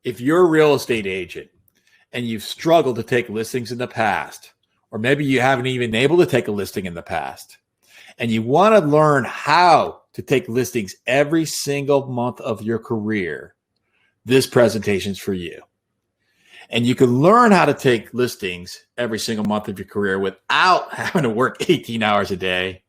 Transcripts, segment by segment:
If you're a real estate agent and you've struggled to take listings in the past, or maybe you haven't even been able to take a listing in the past, and you want to learn how to take listings every single month of your career, this presentation is for you. And you can learn how to take listings every single month of your career without having to work 18 hours a day,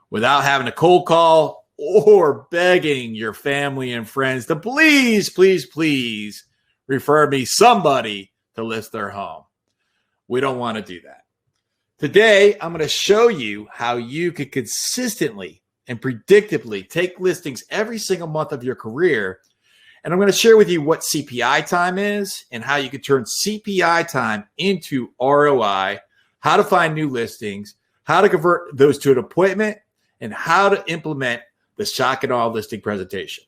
without having to cold call or begging your family and friends to please, please, please refer me somebody to list their home. We don't want to do that. Today, I'm going to show you how you can consistently and predictably take listings every single month of your career. And I'm going to share with you what CPI time is and how you can turn CPI time into ROI, how to find new listings, how to convert those to an appointment, and how to implement the shock and awe listing presentation.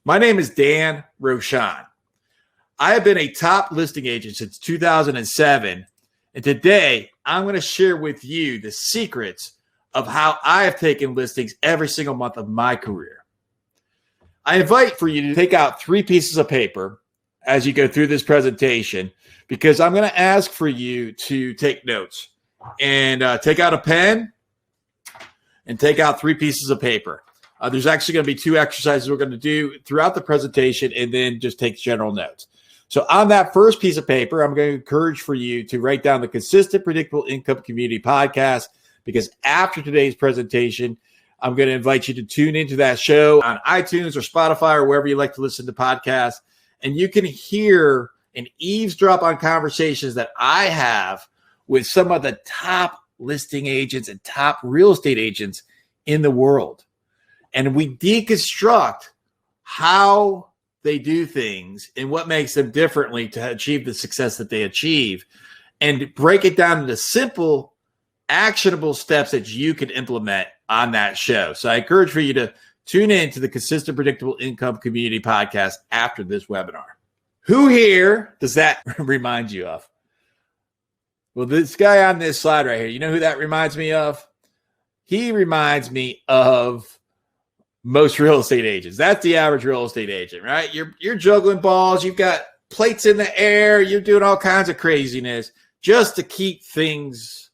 My name is Dan Rochon. I have been a top listing agent since 2007, and today I'm going to share with you the secrets of how I have taken listings every single month of my career. I invite for you to take out 3 pieces of paper as you go through this presentation, because I'm going to ask for you to take notes and take out a pen and take out 3 pieces of paper. There's actually going to be 2 exercises we're going to do throughout the presentation, and then just take general notes. So on that first piece of paper, I'm going to encourage for you to write down the Consistent Predictable Income Community Podcast, because after today's presentation, I'm going to invite you to tune into that show on iTunes or Spotify or wherever you like to listen to podcasts. And you can hear and eavesdrop on conversations that I have with some of the top listing agents and top real estate agents in the world. And we deconstruct how they do things and what makes them differently to achieve the success that they achieve, and break it down into simple, actionable steps that you can implement on that show. So I encourage for you to tune in to the Consistent Predictable Income Community Podcast after this webinar. Who here does that remind you of? Well, this guy on this slide right here, you know who that reminds me of? He reminds me of most real estate agents. That's the average real estate agent, right? You're juggling balls. You've got plates in the air. You're doing all kinds of craziness just to keep things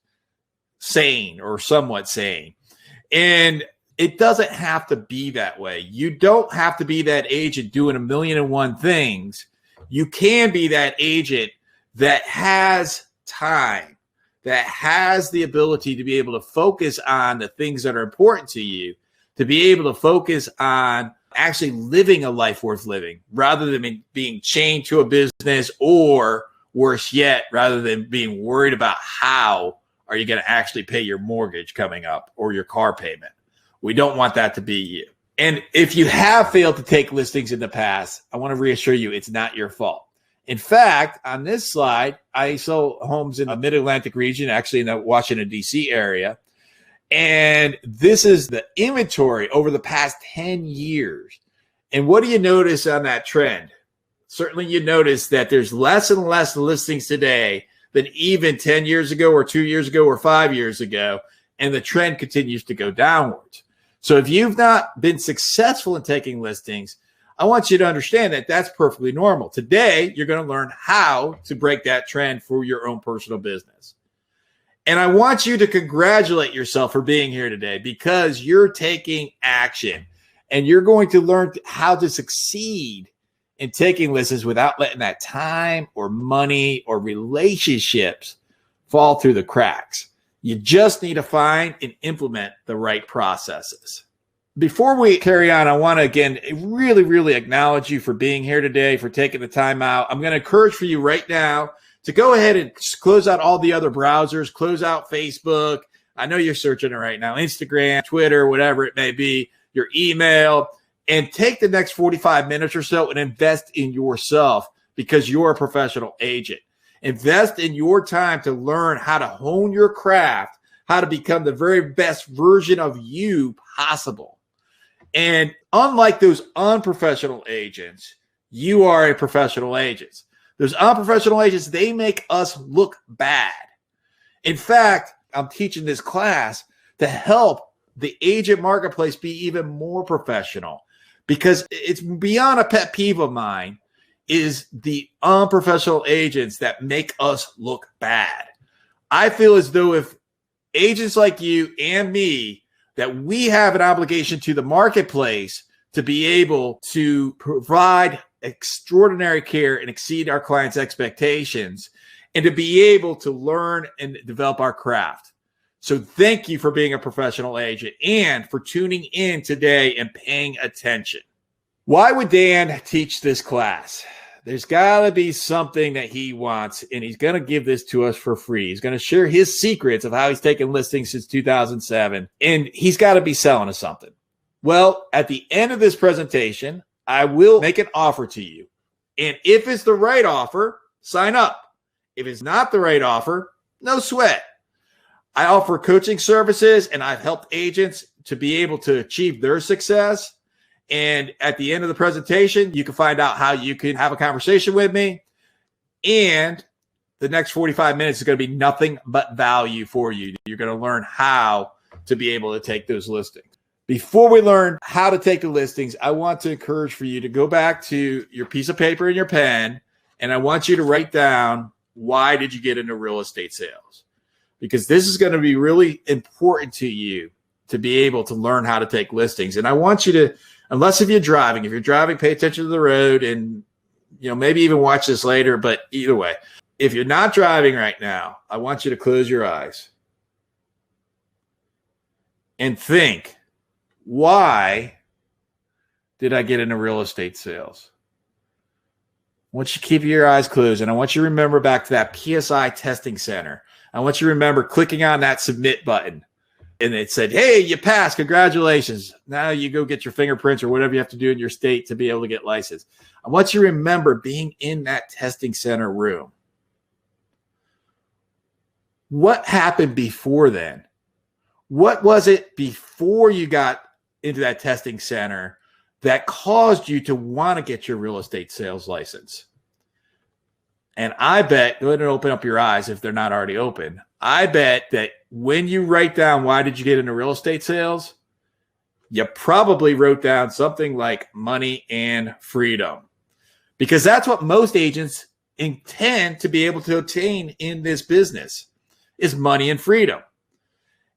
sane or somewhat sane. And it doesn't have to be that way. You don't have to be that agent doing 1,000,001 things. You can be that agent that has time, that has the ability to be able to focus on the things that are important to you, to be able to focus on actually living a life worth living rather than being chained to a business, or worse yet, rather than being worried about how are you going to actually pay your mortgage coming up or your car payment. We don't want that to be you. And if you have failed to take listings in the past, I want to reassure you it's not your fault. In fact, on this slide, I sold homes in the Mid-Atlantic region, actually in the Washington, D.C. area. And this is the inventory over the past 10 years. And what do you notice on that trend? Certainly you notice that there's less and less listings today than even 10 years ago or 2 years ago or 5 years ago. And the trend continues to go downwards. So if you've not been successful in taking listings, I want you to understand that that's perfectly normal. Today, you're going to learn how to break that trend for your own personal business. And I want you to congratulate yourself for being here today, because you're taking action and you're going to learn how to succeed in taking listings without letting that time or money or relationships fall through the cracks. You just need to find and implement the right processes. Before we carry on, I want to again really, really acknowledge you for being here today, for taking the time out. I'm going to encourage for you right now to go ahead and close out all the other browsers, close out Facebook. I know you're searching it right now, Instagram, Twitter, whatever it may be, your email, and take the next 45 minutes or so and invest in yourself, because you're a professional agent. Invest in your time to learn how to hone your craft, how to become the very best version of you possible. And unlike those unprofessional agents, you are a professional agent. Those unprofessional agents, they make us look bad. In fact, I'm teaching this class to help the agent marketplace be even more professional, because it's beyond a pet peeve of mine is the unprofessional agents that make us look bad. I feel as though if agents like you and me, that we have an obligation to the marketplace to be able to provide extraordinary care and exceed our clients' expectations, and to be able to learn and develop our craft. So thank you for being a professional agent and for tuning in today and paying attention. Why would Dan teach this class? There's got to be something that he wants, and he's going to give this to us for free. He's going to share his secrets of how he's taken listings since 2007, and he's got to be selling us something. Well, at the end of this presentation, I will make an offer to you, and if it's the right offer, sign up. If it's not the right offer, no sweat. I offer coaching services, and I've helped agents to be able to achieve their success. And at the end of the presentation, you can find out how you can have a conversation with me. And the next 45 minutes is going to be nothing but value for you. You're going to learn how to be able to take those listings. Before we learn how to take the listings, I want to encourage for you to go back to your piece of paper and your pen, and I want you to write down, why did you get into real estate sales? Because this is going to be really important to you to be able to learn how to take listings. And I want you to, unless if you're driving, pay attention to the road, and maybe even watch this later. But either way, if you're not driving right now, I want you to close your eyes and think, why did I get into real estate sales? I want you to keep your eyes closed, and I want you to remember back to that PSI testing center. I want you to remember clicking on that submit button. And it said, hey, you passed. Congratulations. Now you go get your fingerprints or whatever you have to do in your state to be able to get licensed. I want you to remember being in that testing center room. What happened before then? What was it before you got into that testing center that caused you to want to get your real estate sales license? And I bet, go ahead and open up your eyes if they're not already open. I bet that when you write down, why did you get into real estate sales? You probably wrote down something like money and freedom, because that's what most agents intend to be able to obtain in this business is money and freedom.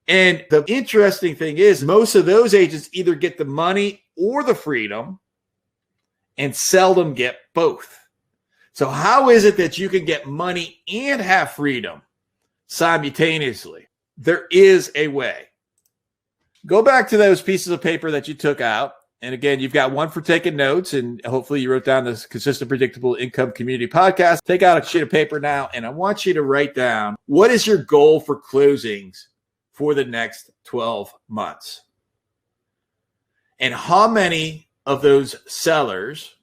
And the interesting thing is most of those agents either get the money or the freedom and seldom get both. So how is it that you can get money and have freedom simultaneously? There is a way. Go back to those pieces of paper that you took out. And again, you've got one for taking notes, and hopefully you wrote down this Consistent Predictable Income Community Podcast. Take out a sheet of paper now, and I want you to write down, what is your goal for closings for the next 12 months? And how many of those sellers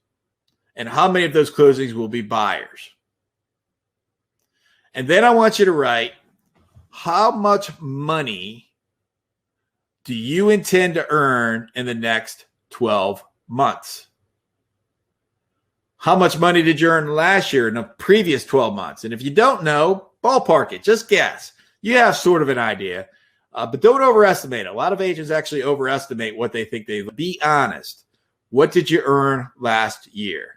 and how many of those closings will be buyers? And then I want you to write, how much money do you intend to earn in the next 12 months? How much money did you earn last year in the previous 12 months? And if you don't know, ballpark it, just guess. You have sort of an idea, but don't overestimate it. A lot of agents actually overestimate what they think they will. Be honest. What did you earn last year?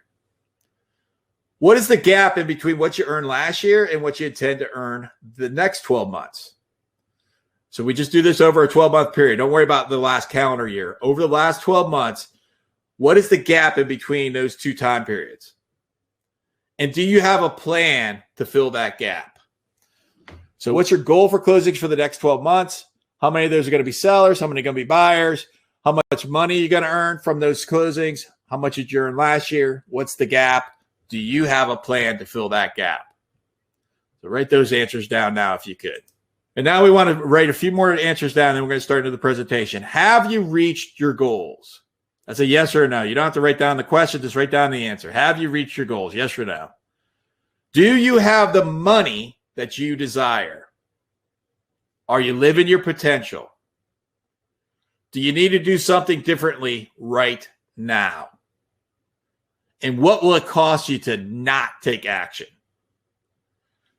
What is the gap in between what you earned last year and what you intend to earn the next 12 months? So we just do this over a 12-month period. Don't worry about the last calendar year. Over the last 12 months, what is the gap in between those two time periods? And do you have a plan to fill that gap? So what's your goal for closings for the next 12 months? How many of those are going to be sellers? How many are going to be buyers? How much money are you going to earn from those closings? How much did you earn last year? What's the gap? Do you have a plan to fill that gap? So write those answers down now if you could. And now we want to write a few more answers down, and then we're going to start into the presentation. Have you reached your goals? That's a yes or a no. You don't have to write down the question, just write down the answer. Have you reached your goals? Yes or no? Do you have the money that you desire? Are you living your potential? Do you need to do something differently right now? And what will it cost you to not take action?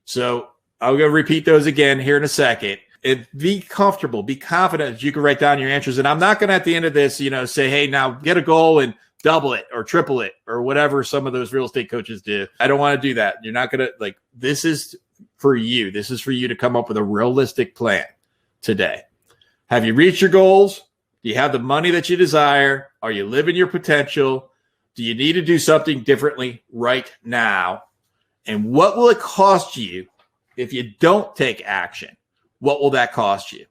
So I'm going to repeat those again here in a second. And be comfortable, be confident that you can write down your answers. And I'm not going to, at the end of this, say, hey, now get a goal and double it or triple it or whatever some of those real estate coaches do. I don't want to do that. You're not going to like, this is for you. This is for you to come up with a realistic plan today. Have you reached your goals? Do you have the money that you desire? Are you living your potential? Do you need to do something differently right now? And what will it cost you if you don't take action? What will that cost you?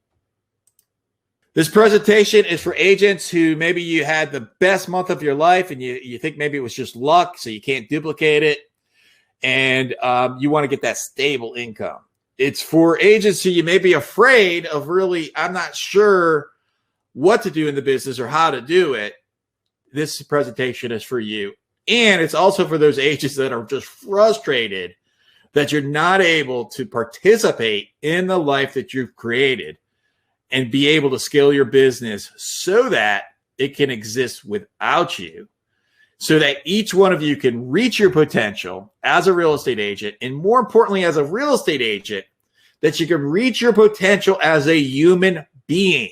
This presentation is for agents who maybe you had the best month of your life and you think maybe it was just luck, so you can't duplicate it. And you want to get that stable income. It's for agents who you may be afraid of really, I'm not sure what to do in the business or how to do it. This presentation is for you. And it's also for those agents that are just frustrated that you're not able to participate in the life that you've created and be able to scale your business so that it can exist without you, so that each one of you can reach your potential as a real estate agent, and more importantly, as a real estate agent, that you can reach your potential as a human being,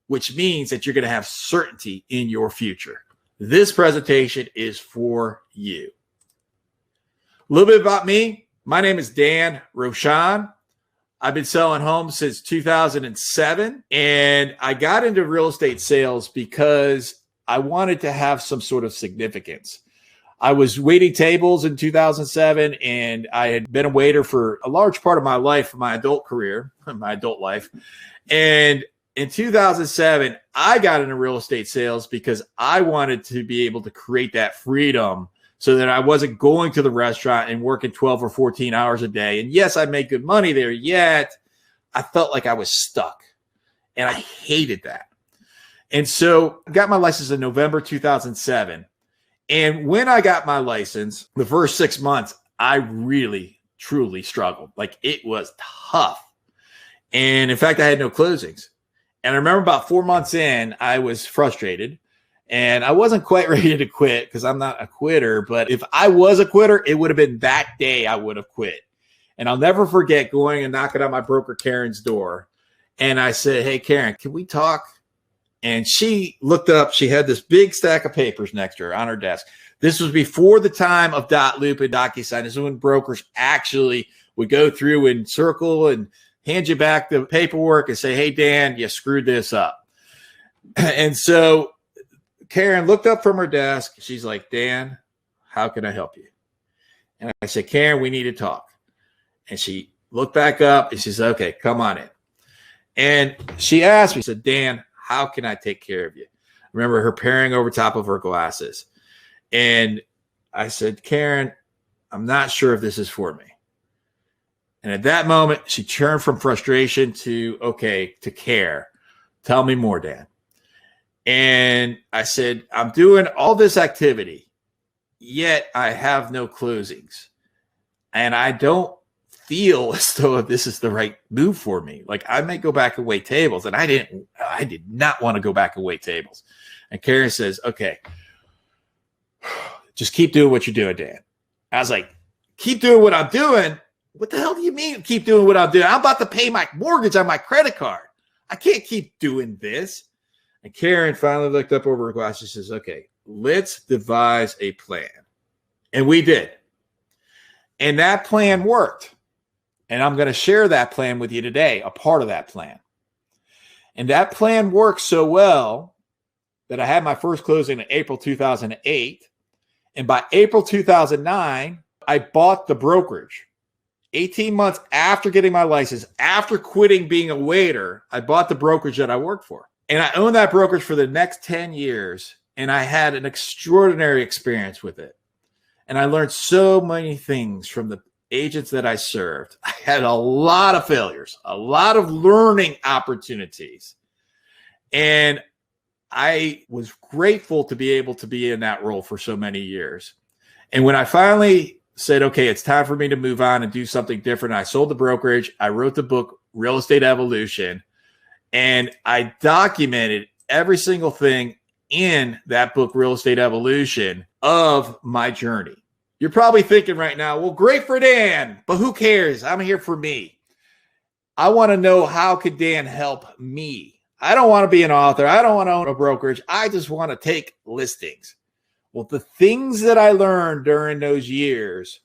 which means that you're going to have certainty in your future. This presentation is for you. A little bit about me. My name is Dan Rochon. I've been selling homes since 2007, and I got into real estate sales because I wanted to have some sort of significance. I was waiting tables in 2007, and I had been a waiter for a large part of my life, my adult career, my adult life. And in 2007, I got into real estate sales because I wanted to be able to create that freedom so that I wasn't going to the restaurant and working 12 or 14 hours a day. And yes, I made good money there, yet I felt like I was stuck, and I hated that. And so I got my license in November 2007. And when I got my license, the first 6 months, I really, truly struggled. Like, it was tough. And in fact, I had no closings. And I remember about 4 months in, I was frustrated. And I wasn't quite ready to quit because I'm not a quitter. But if I was a quitter, it would have been that day I would have quit. And I'll never forget going and knocking on my broker Karen's door. And I said, "Hey, Karen, can we talk?" And she looked up. She had this big stack of papers next to her on her desk. This was before the time of dot loop and DocuSign. This is when brokers actually would go through and circle and hand you back the paperwork and say, "Hey, Dan, you screwed this up." And so Karen looked up from her desk. She's like, "Dan, how can I help you?" And I said, "Karen, we need to talk." And she looked back up and she said, "Okay, come on in." And she asked me, said, "Dan, how can I take care of you?" I remember her peering over top of her glasses. And I said, "Karen, I'm not sure if this is for me." And at that moment, she turned from frustration to, okay, to care. "Tell me more, Dan." And I said, "I'm doing all this activity, yet I have no closings. And I don't feel as though this is the right move for me. Like, I may go back and wait tables." And I did not want to go back and wait tables. And Karen says, "Okay, just keep doing what you're doing, Dan." I was like, "Keep doing what I'm doing? What the hell do you mean keep doing what I'm doing? I'm about to pay my mortgage on my credit card. I can't keep doing this." And Karen finally looked up over her glasses. She says, "Okay, let's devise a plan." And we did. And that plan worked. And I'm going to share that plan with you today, a part of that plan. And that plan worked so well that I had my first closing in April 2008. And by April 2009, I bought the brokerage. 18 months after getting my license, after quitting being a waiter, I bought the brokerage that I worked for. And I owned that brokerage for the next 10 years. And I had an extraordinary experience with it. And I learned so many things from the agents that I served. I had a lot of failures, a lot of learning opportunities. And I was grateful to be able to be in that role for so many years. And when I finally said, okay, it's time for me to move on and do something different, I sold the brokerage. I wrote the book, Real Estate Evolution, and I documented every single thing in that book, Real Estate Evolution, of my journey. You're probably thinking right now, well, great for Dan, but who cares? I'm here for me. I want to know, how could Dan help me? I don't want to be an author. I don't want to own a brokerage. I just want to take listings. Well, the things that I learned during those years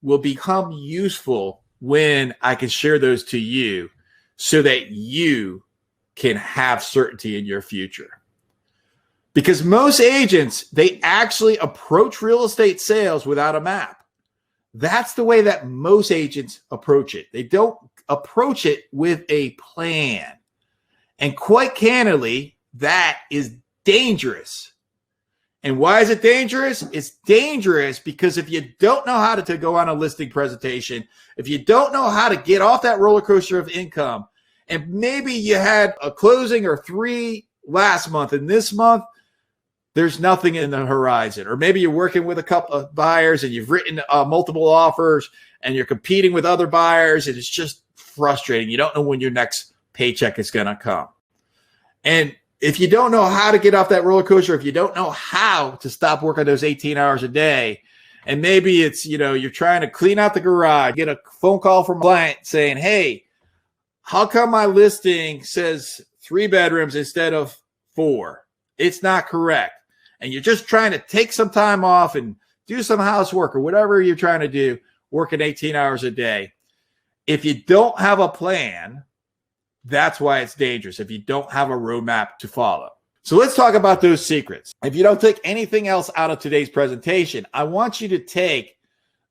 will become useful when I can share those to you so that you can have certainty in your future. Because most agents, they actually approach real estate sales without a map. That's the way that most agents approach it. They don't approach it with a plan. And quite candidly, that is dangerous. And why is it dangerous? It's dangerous because if you don't know how to go on a listing presentation, if you don't know how to get off that roller coaster of income, and maybe you had a closing or 3 last month, and this month, there's nothing in the horizon. Or maybe you're working with a couple of buyers and you've written multiple offers and you're competing with other buyers and it's just frustrating. You don't know when your next paycheck is going to come. And if you don't know how to get off that roller coaster, if you don't know how to stop working those 18 hours a day, and maybe it's, you're trying to clean out the garage, get a phone call from a client saying, hey, how come my listing says 3 bedrooms instead of 4? It's not correct. And you're just trying to take some time off and do some housework or whatever you're trying to do, working 18 hours a day. If you don't have a plan, that's why it's dangerous, if you don't have a roadmap to follow. So let's talk about those secrets. If you don't take anything else out of today's presentation, I want you to take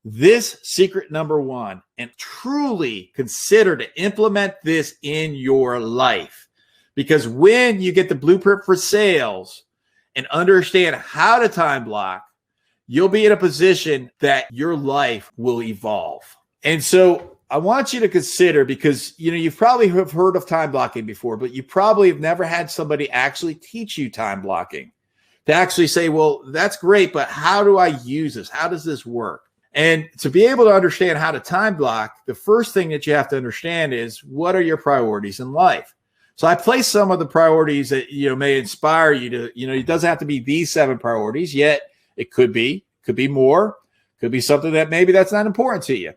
this secret number 1 and truly consider to implement this in your life. Because when you get the blueprint for sales and understand how to time block, you'll be in a position that your life will evolve. And so I want you to consider, because you've probably have heard of time blocking before, but you probably have never had somebody actually teach you time blocking, to actually say, well, that's great, but how do I use this? How does this work? And to be able to understand how to time block, the first thing that you have to understand is, what are your priorities in life? So I place some of the priorities that may inspire you to, it doesn't have to be these 7 priorities, yet it could be more, could be something that maybe that's not important to you.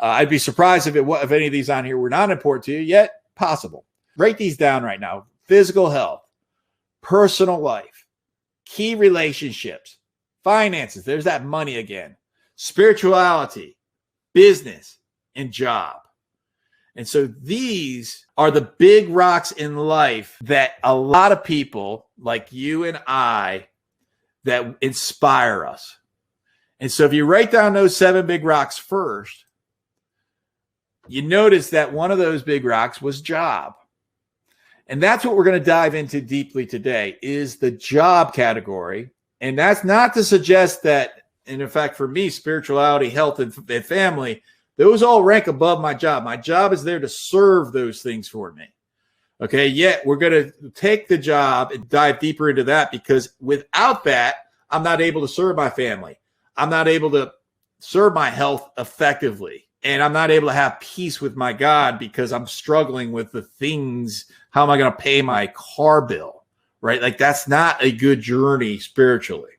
I'd be surprised if any of these on here were not important to you, yet possible. Write these down right now. Physical health, personal life, key relationships, finances, there's that money again, spirituality, business, and job. And so these are the big rocks in life that a lot of people like you and I, that inspire us. And so if you write down those 7 big rocks first, you notice that one of those big rocks was job. And that's what we're going to dive into deeply today, is the job category. And that's not to suggest that, and in fact, for me, spirituality, health, and family, those all rank above my job. My job is there to serve those things for me. Okay, yet we're going to take the job and dive deeper into that, because without that, I'm not able to serve my family. I'm not able to serve my health effectively. And I'm not able to have peace with my God because I'm struggling with the things. How am I going to pay my car bill? Right? Like, that's not a good journey spiritually.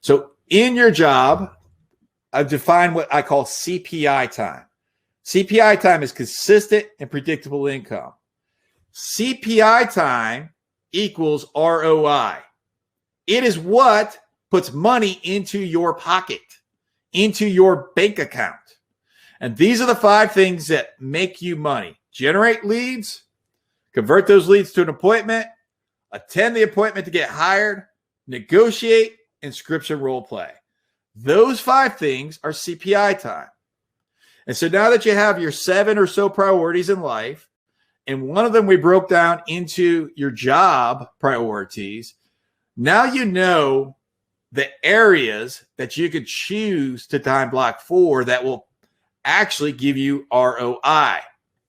So in your job, I've defined what I call CPI time. CPI time is consistent and predictable income. CPI time equals ROI. It is what puts money into your pocket, into your bank account. And these are the 5 things that make you money. Generate leads, convert those leads to an appointment, attend the appointment to get hired, negotiate, inscription role play. Those 5 things are CPI time. And so now that you have your 7 or so priorities in life, and one of them we broke down into your job priorities, now you know the areas that you could choose to time block for that will actually give you ROI.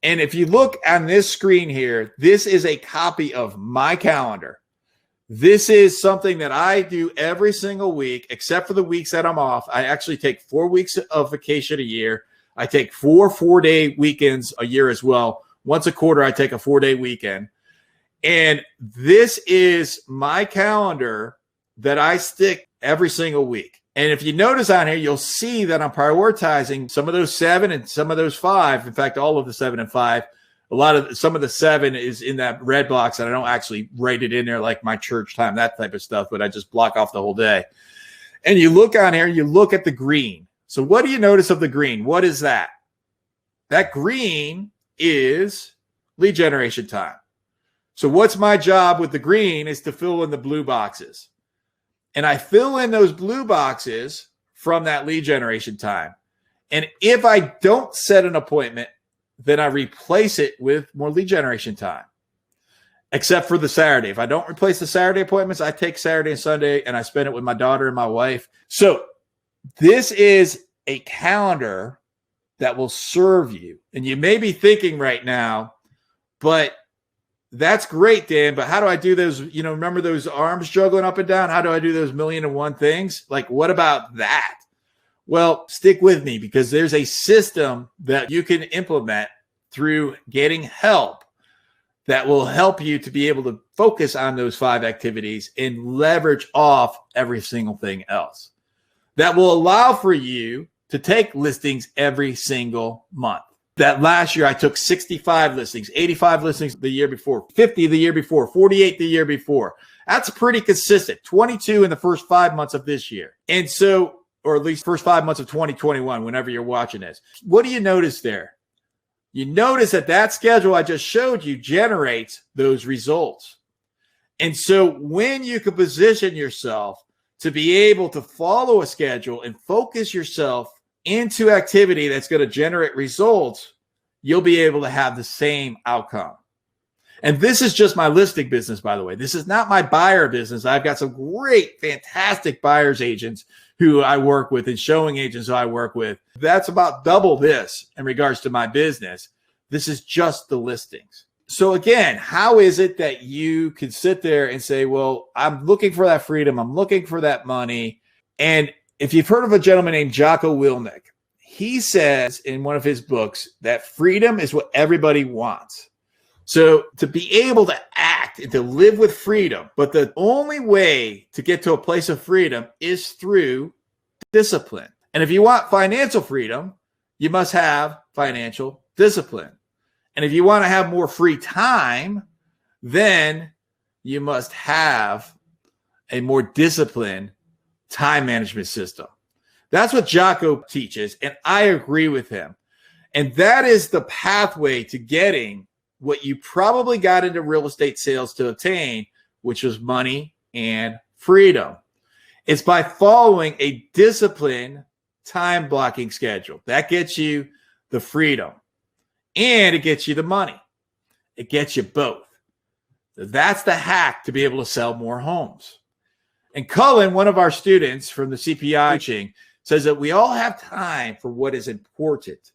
And if you look on this screen here, this is a copy of my calendar. This is something that I do every single week, except for the weeks that I'm off. I actually take 4 weeks of vacation a year. I take 4 4-day weekends a year as well. Once a quarter, I take a 4-day weekend. And this is my calendar that I stick every single week. And if you notice on here, you'll see that I'm prioritizing some of those 7 and some of those 5. In fact, all of the 7 and 5 Some of the 7 is in that red box, and I don't actually write it in there like my church time, that type of stuff, but I just block off the whole day. And you look on here, you look at the green. So what do you notice of the green? What is that? That green is lead generation time. So what's my job with the green is to fill in the blue boxes. And I fill in those blue boxes from that lead generation time. And if I don't set an appointment, then I replace it with more lead generation time, except for the Saturday. If I don't replace the Saturday appointments, I take Saturday and Sunday and I spend it with my daughter and my wife. So this is a calendar that will serve you. And you may be thinking right now, but that's great, Dan, but how do I do those? Remember those arms juggling up and down? How do I do those 1,000,001 things? Like, what about that? Well, stick with me, because there's a system that you can implement through getting help that will help you to be able to focus on those 5 activities and leverage off every single thing else. That will allow for you to take listings every single month. That last year I took 65 listings, 85 listings the year before, 50 the year before, 48 the year before. That's pretty consistent. 22 in the first 5 months of this year. And so, or at least first 5 months of 2021, whenever you're watching this. What do you notice there? You notice that schedule I just showed you generates those results. And so when you can position yourself to be able to follow a schedule and focus yourself into activity that's going to generate results, you'll be able to have the same outcome. And this is just my listing business, by the way. This is not my buyer business. I've got some great, fantastic buyer's agents who I work with and showing agents who I work with. That's about double this in regards to my business. This is just the listings. So again, how is it that you can sit there and say, well, I'm looking for that freedom. I'm looking for that money. And if you've heard of a gentleman named Jocko Willink, he says in one of his books that freedom is what everybody wants. So to be able to act and to live with freedom, but the only way to get to a place of freedom is through discipline. And if you want financial freedom, you must have financial discipline. And if you want to have more free time, then you must have a more disciplined time management system. That's what Jocko teaches, and I agree with him. And that is the pathway to getting what you probably got into real estate sales to obtain, which was money and freedom. It's by following a disciplined time blocking schedule. That gets you the freedom, and it gets you the money. It gets you both. That's the hack to be able to sell more homes. And Cullen, one of our students from the CPI coaching, says that we all have time for what is important.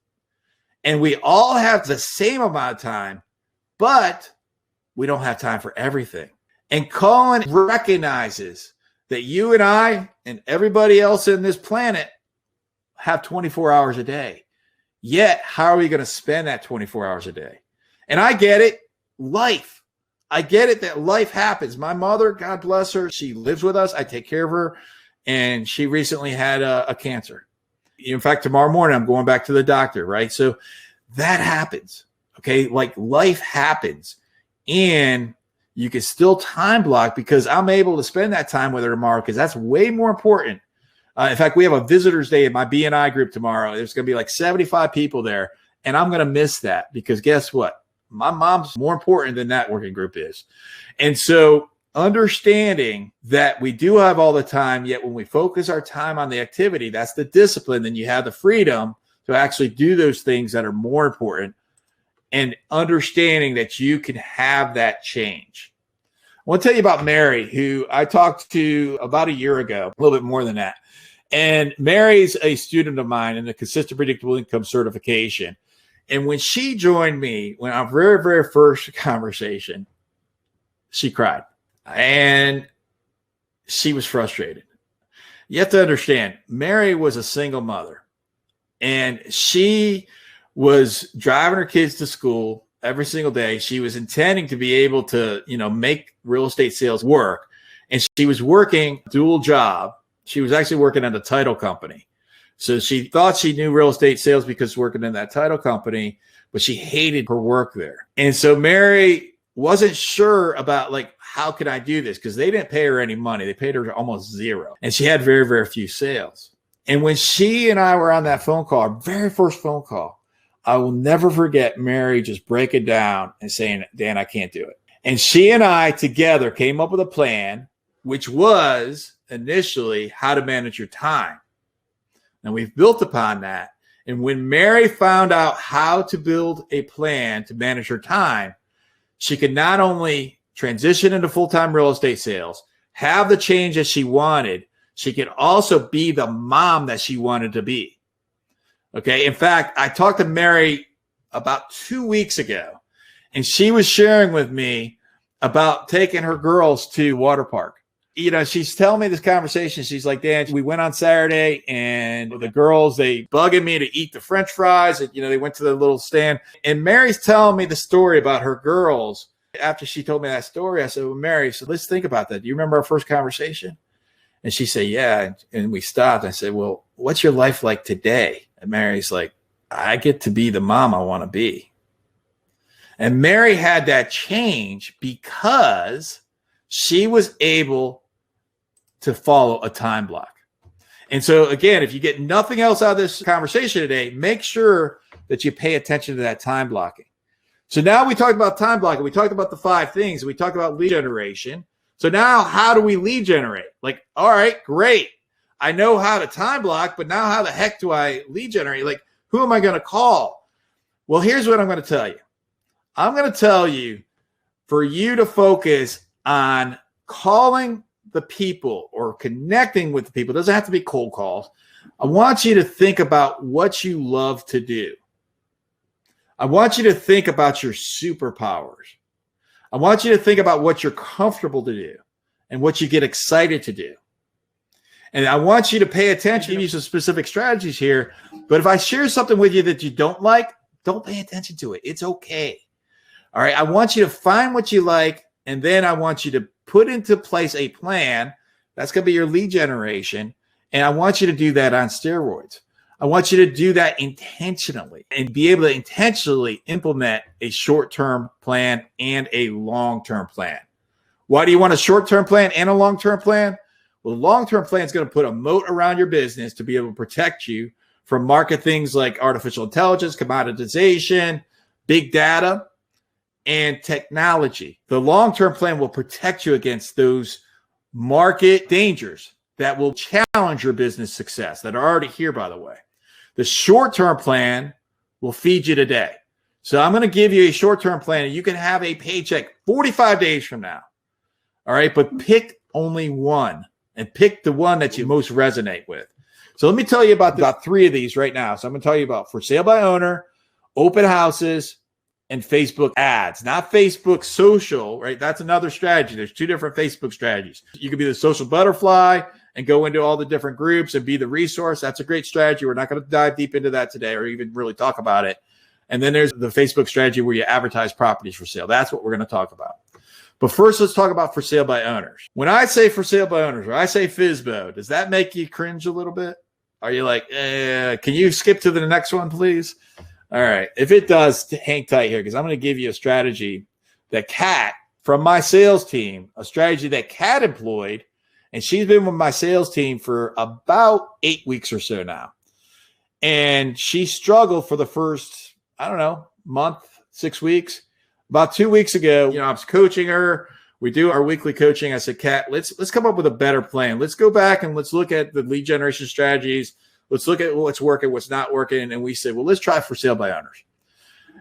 And we all have the same amount of time, but we don't have time for everything. And Cullen recognizes that you and I and everybody else in this planet have 24 hours a day. Yet, how are we going to spend that 24 hours a day? And I get it. Life. I get it that life happens. My mother, God bless her, she lives with us. I take care of her. And she recently had a cancer. In fact, tomorrow morning, I'm going back to the doctor, right? So that happens, okay? Like life happens. And you can still time block because I'm able to spend that time with her tomorrow because that's way more important. In fact, we have a visitors day in my BNI group tomorrow. There's going to be like 75 people there. And I'm going to miss that because guess what? My mom's more important than that working group is. And so understanding that we do have all the time, yet when we focus our time on the activity, that's the discipline, then you have the freedom to actually do those things that are more important and understanding that you can have that change. I want to tell you about Mary, who I talked to about a year ago, a little bit more than that. And Mary's a student of mine in the Consistent Predictable Income Certification. And when she joined me, when our very, very first conversation, she cried and she was frustrated. You have to understand, Mary was a single mother and she was driving her kids to school every single day. She was intending to be able to, make real estate sales work. And she was working a dual job. She was actually working at a title company. So she thought she knew real estate sales because working in that title company, but she hated her work there. And so Mary wasn't sure about like, how can I do this? Because they didn't pay her any money. They paid her almost zero. And she had very, very few sales. And when she and I were on that phone call, our very first phone call, I will never forget Mary just breaking down and saying, Dan, I can't do it. And she and I together came up with a plan, which was initially how to manage your time. And we've built upon that. And when Mary found out how to build a plan to manage her time, she could not only transition into full-time real estate sales, have the change that she wanted, she could also be the mom that she wanted to be. Okay. In fact, I talked to Mary about 2 weeks ago, and she was sharing with me about taking her girls to water park. You know, she's telling me this conversation. She's like, Dan, we went on Saturday and the girls, they bugging me to eat the French fries. And, you know, they went to the little stand, and Mary's telling me the story about her girls. After she told me that story, I said, well, Mary, so let's think about that. Do you remember our first conversation? And she said, yeah. And we stopped. I said, well, what's your life like today? And Mary's like, I get to be the mom I want to be. And Mary had that change because she was able to follow a time block. And so again, if you get nothing else out of this conversation today, make sure that you pay attention to that time blocking. So now we talked about time blocking. We talked about the 5 things. We talked about lead generation. So now how do we lead generate? Like, all right, great. I know how to time block, but now how the heck do I lead generate? Like, who am I going to call? Well, here's what I'm going to tell you. I'm going to tell you for you to focus on calling the people or connecting with the people. It doesn't have to be cold calls. I want you to think about what you love to do. I want you to think about your superpowers. I want you to think about what you're comfortable to do and what you get excited to do. And I want you to pay attention. I'll give you some specific strategies here. But if I share something with you that you don't like, don't pay attention to it. It's okay. All right. I want you to find what you like. And then I want you to put into place a plan. That's going to be your lead generation. And I want you to do that on steroids. I want you to do that intentionally and be able to intentionally implement a short-term plan and a long-term plan. Why do you want a short-term plan and a long-term plan? Well, the long-term plan is going to put a moat around your business to be able to protect you from market things like artificial intelligence, commoditization, big data, and technology. The long-term plan will protect you against those market dangers that will challenge your business success that are already here, by the way. The short-term plan will feed you today. So I'm going to give you a short-term plan, and you can have a paycheck 45 days from now. All right, but pick only one, and pick the one that you most resonate with. So let me tell you about 3 of these right now. So I'm going to tell you about for sale by owner, open houses, and Facebook ads, not Facebook social, right? That's another strategy. There's 2 different Facebook strategies. You could be the social butterfly and go into all the different groups and be the resource. That's a great strategy. We're not going to dive deep into that today or even really talk about it. And then there's the Facebook strategy where you advertise properties for sale. That's what we're going to talk about. But first, let's talk about for sale by owners. When I say for sale by owners, or I say FSBO, does that make you cringe a little bit? Are you like, can you skip to the next one, please? All right. If it does, hang tight here because I'm going to give you a strategy that Kat from my sales team, a strategy that Kat employed, and she's been with my sales team for about 8 weeks or so now. And she struggled for the first, I don't know, month, 6 weeks. About 2 weeks ago, I was coaching her. We do our weekly coaching. I said, Kat, let's come up with a better plan. Let's go back and let's look at the lead generation strategies. Let's look at what's working, what's not working. And we said, well, let's try for sale by owners.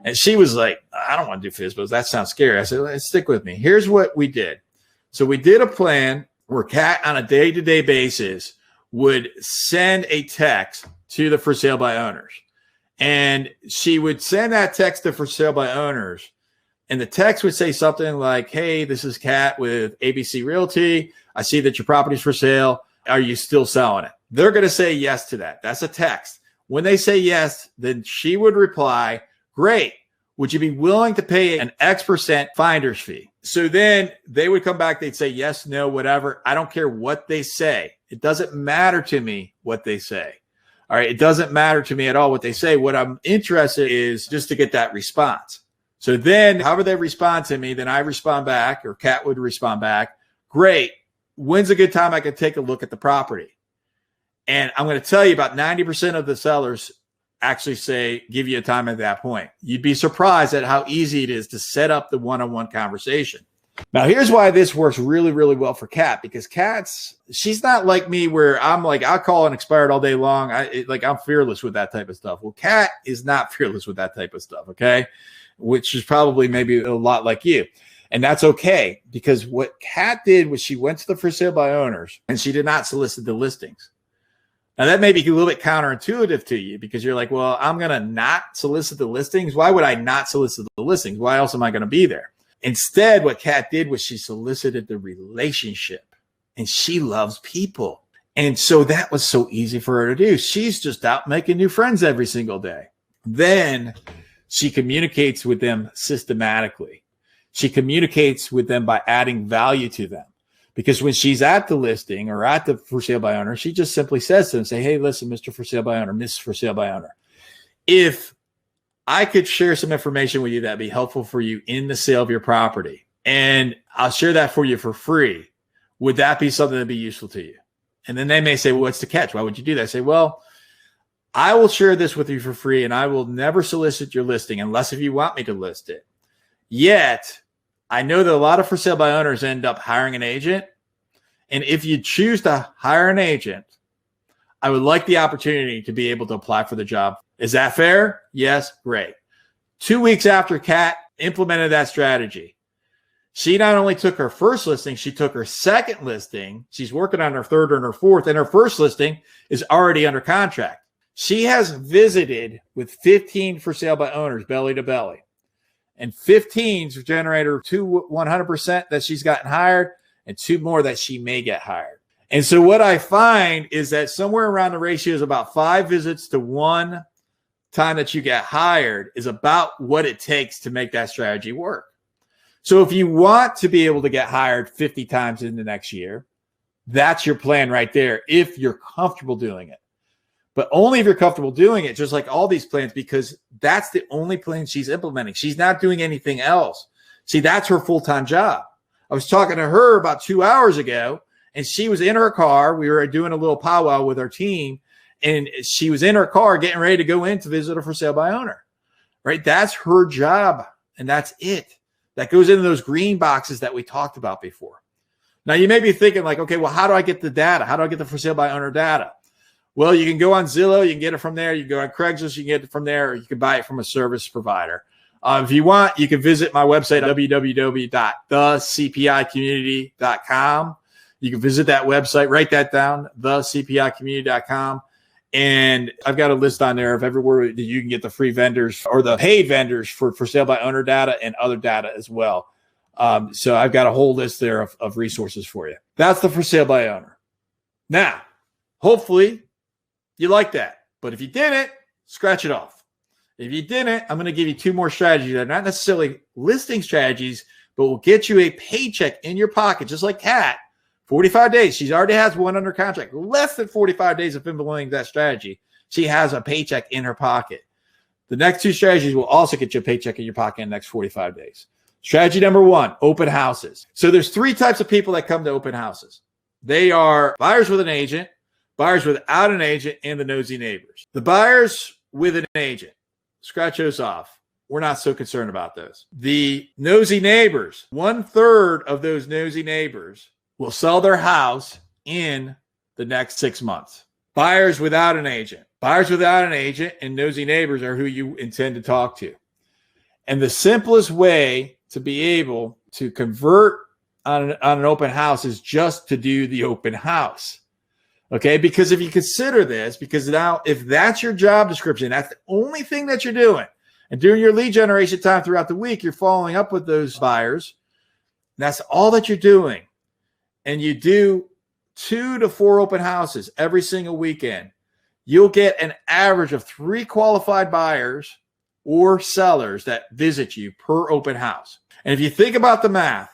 And she was like, I don't want to do FSBOs. That sounds scary. I said, let's stick with me. Here's what we did. So we did a plan where Kat on a day-to-day basis would send a text to the for sale by owners. And she would send that text to for sale by owners. And the text would say something like, hey, this is Kat with ABC Realty. I see that your property's for sale. Are you still selling it? They're going to say yes to that. That's a text. When they say yes, then she would reply, great. Would you be willing to pay an X% finder's fee? So then they would come back. They'd say yes, no, whatever. I don't care what they say. It doesn't matter to me what they say. All right. It doesn't matter to me at all what they say. What I'm interested in is just to get that response. So then however they respond to me, then I respond back, or Kat would respond back. Great. When's a good time I can take a look at the property? And I'm going to tell you about 90% of the sellers actually say, give you a time at that point. You'd be surprised at how easy it is to set up the one-on-one conversation. Now, here's why this works really, really well for Kat, because she's not like me where I'm like, I'll call an expired all day long. I'm fearless with that type of stuff. Well, Kat is not fearless with that type of stuff. Okay. Which is probably maybe a lot like you. And that's okay, because what Kat did was she went to the for sale by owners and she did not solicit the listings. Now, that may be a little bit counterintuitive to you, because you're like, well, I'm going to not solicit the listings. Why would I not solicit the listings? Why else am I going to be there? Instead, what Kat did was she solicited the relationship, and she loves people. And so that was so easy for her to do. She's just out making new friends every single day. Then she communicates with them systematically. She communicates with them by adding value to them. Because when she's at the listing or at the for sale by owner, she just simply says to them, say, hey, listen, Mr. For Sale by Owner, Miss For Sale by Owner, if I could share some information with you that'd be helpful for you in the sale of your property, and I'll share that for you for free, would that be something that'd be useful to you? And then they may say, well, what's the catch? Why would you do that? I say, well, I will share this with you for free, and I will never solicit your listing unless if you want me to list it. Yet, I know that a lot of for sale by owners end up hiring an agent. And if you choose to hire an agent, I would like the opportunity to be able to apply for the job. Is that fair? Yes. Great. 2 weeks after Kat implemented that strategy, she not only took her first listing, she took her second listing. She's working on her third and her fourth, and her first listing is already under contract. She has visited with 15 for sale by owners, belly to belly. And 15's generated her 100% that she's gotten hired, and 2 more that she may get hired. And so what I find is that somewhere around the ratio is about 5 visits to 1 time that you get hired is about what it takes to make that strategy work. So if you want to be able to get hired 50 times in the next year, that's your plan right there, if you're comfortable doing it. But only if you're comfortable doing it, just like all these plans, because that's the only plan she's implementing. She's not doing anything else. See, that's her full-time job. I was talking to her about 2 hours ago, and she was in her car. We were doing a little powwow with our team, and she was in her car getting ready to go in to visit a for sale by owner, right? That's her job, and that's it. That goes into those green boxes that we talked about before. Now, you may be thinking like, okay, well, how do I get the data? How do I get the for sale by owner data? Well, you can go on Zillow, you can get it from there. You can go on Craigslist, you can get it from there, or you can buy it from a service provider. If you want, you can visit my website, www.thecpicommunity.com. You can visit that website, write that down, thecpicommunity.com. And I've got a list on there of everywhere that you can get the free vendors or the paid vendors for sale by owner data and other data as well. So I've got a whole list there of resources for you. That's the for sale by owner. Now, hopefully, you like that. But if you didn't, scratch it off. If you didn't, I'm going to give you 2 more strategies that are not necessarily listing strategies, but will get you a paycheck in your pocket, just like Kat. 45 days. She already has 1 under contract. Less than 45 days of implementing that strategy, she has a paycheck in her pocket. The next 2 strategies will also get you a paycheck in your pocket in the next 45 days. Strategy number 1, open houses. So there's 3 types of people that come to open houses. They are buyers with an agent, buyers without an agent, and the nosy neighbors. The buyers with an agent, scratch those off. We're not so concerned about those. The nosy neighbors, 1/3 of those nosy neighbors will sell their house in the next 6 months. Buyers without an agent. Buyers without an agent and nosy neighbors are who you intend to talk to. And the simplest way to be able to convert on an open house is just to do the open house. Okay, because if you consider this, because now if that's your job description, that's the only thing that you're doing, and during your lead generation time throughout the week, you're following up with those buyers, that's all that you're doing, and you do 2 to 4 open houses every single weekend, you'll get an average of 3 qualified buyers or sellers that visit you per open house. And if you think about the math,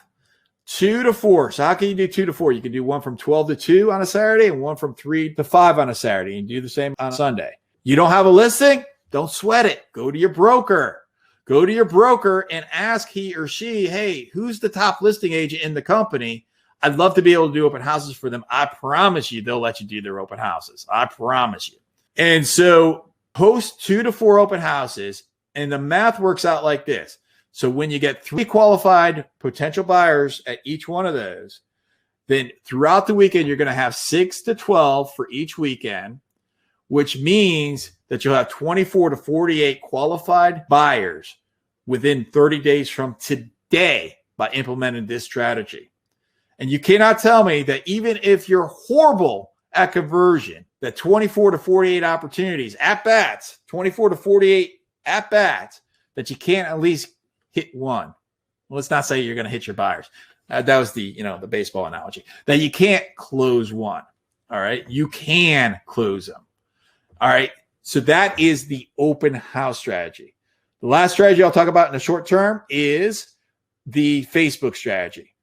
2 to 4. So how can you do 2 to 4? You can do one from 12 to 2 on a Saturday and one from 3 to 5 on a Saturday, and do the same on Sunday. You don't have a listing? Don't sweat it. Go to your broker. Go to your broker and ask he or she, hey, who's the top listing agent in the company? I'd love to be able to do open houses for them. I promise you they'll let you do their open houses. I promise you. And so post 2 to 4 open houses, and the math works out like this. So when you get 3 qualified potential buyers at each one of those, then throughout the weekend, you're going to have 6 to 12 for each weekend, which means that you'll have 24 to 48 qualified buyers within 30 days from today by implementing this strategy. And you cannot tell me that even if you're horrible at conversion, that 24 to 48 opportunities, at-bats, 24 to 48 at-bats, that you can't at least hit one. Well, let's not say you're going to hit your buyers. That was the baseball analogy. That you can't close one. All right. You can close them. All right. So that is the open house strategy. The last strategy I'll talk about in the short term is the Facebook strategy.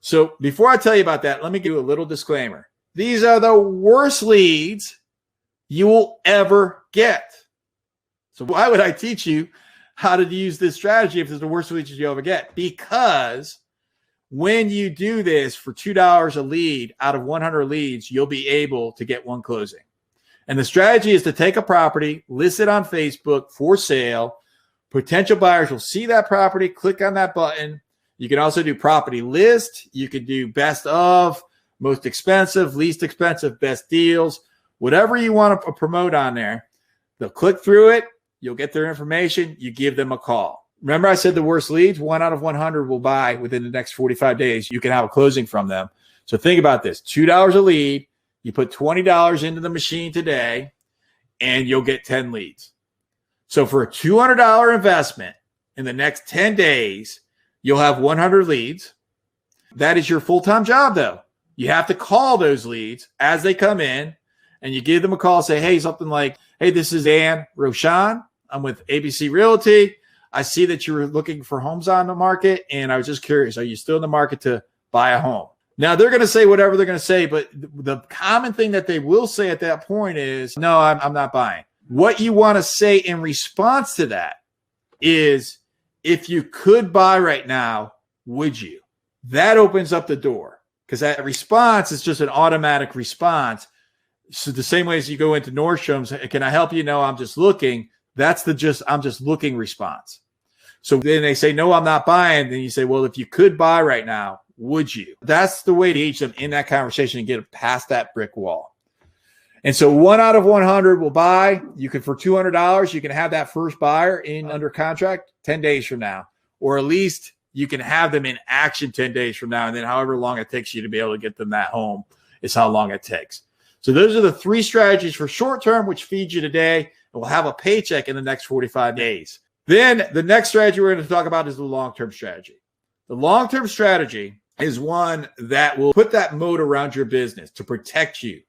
So before I tell you about that, let me give you a little disclaimer. These are the worst leads you will ever get. So why would I teach you how to use this strategy if it's the worst leads you'll ever get? Because when you do this for $2 a lead out of 100 leads, you'll be able to get one closing. And the strategy is to take a property, list it on Facebook for sale. Potential buyers will see that property, click on that button. You can also do property list. You can do best of, most expensive, least expensive, best deals, whatever you want to promote on there. They'll click through it. You'll get their information. You give them a call. Remember I said the worst leads, 1 out of 100 will buy within the next 45 days. You can have a closing from them. So think about this, $2 a lead. You put $20 into the machine today and you'll get 10 leads. So for a $200 investment in the next 10 days, you'll have 100 leads. That is your full-time job though. You have to call those leads as they come in and you give them a call, say, hey, something like, hey, this is Rochon. I'm with ABC Realty. I see that you were looking for homes on the market, and I was just curious, are you still in the market to buy a home? Now, they're going to say whatever they're going to say, but the common thing that they will say at that point is, no, I'm not buying. What you want to say in response to that is, if you could buy right now, would you? That opens up the door, because that response is just an automatic response. So the same way as you go into Nordstrom's, can I help you? No, I'm just looking. That's the I'm just looking response. So then they say, no, I'm not buying. Then you say, well, if you could buy right now, would you? That's the way to engage them in that conversation and get past that brick wall. And so 1 out of 100 will buy. You can, for $200, you can have that first buyer in under contract 10 days from now, or at least you can have them in action 10 days from now. And then however long it takes you to be able to get them that home is how long it takes. So those are the 3 strategies for short term, which feed you today. And we'll have a paycheck in the next 45 days. Then the next strategy we're going to talk about is the long-term strategy. The long-term strategy is one that will put that moat around your business to protect you.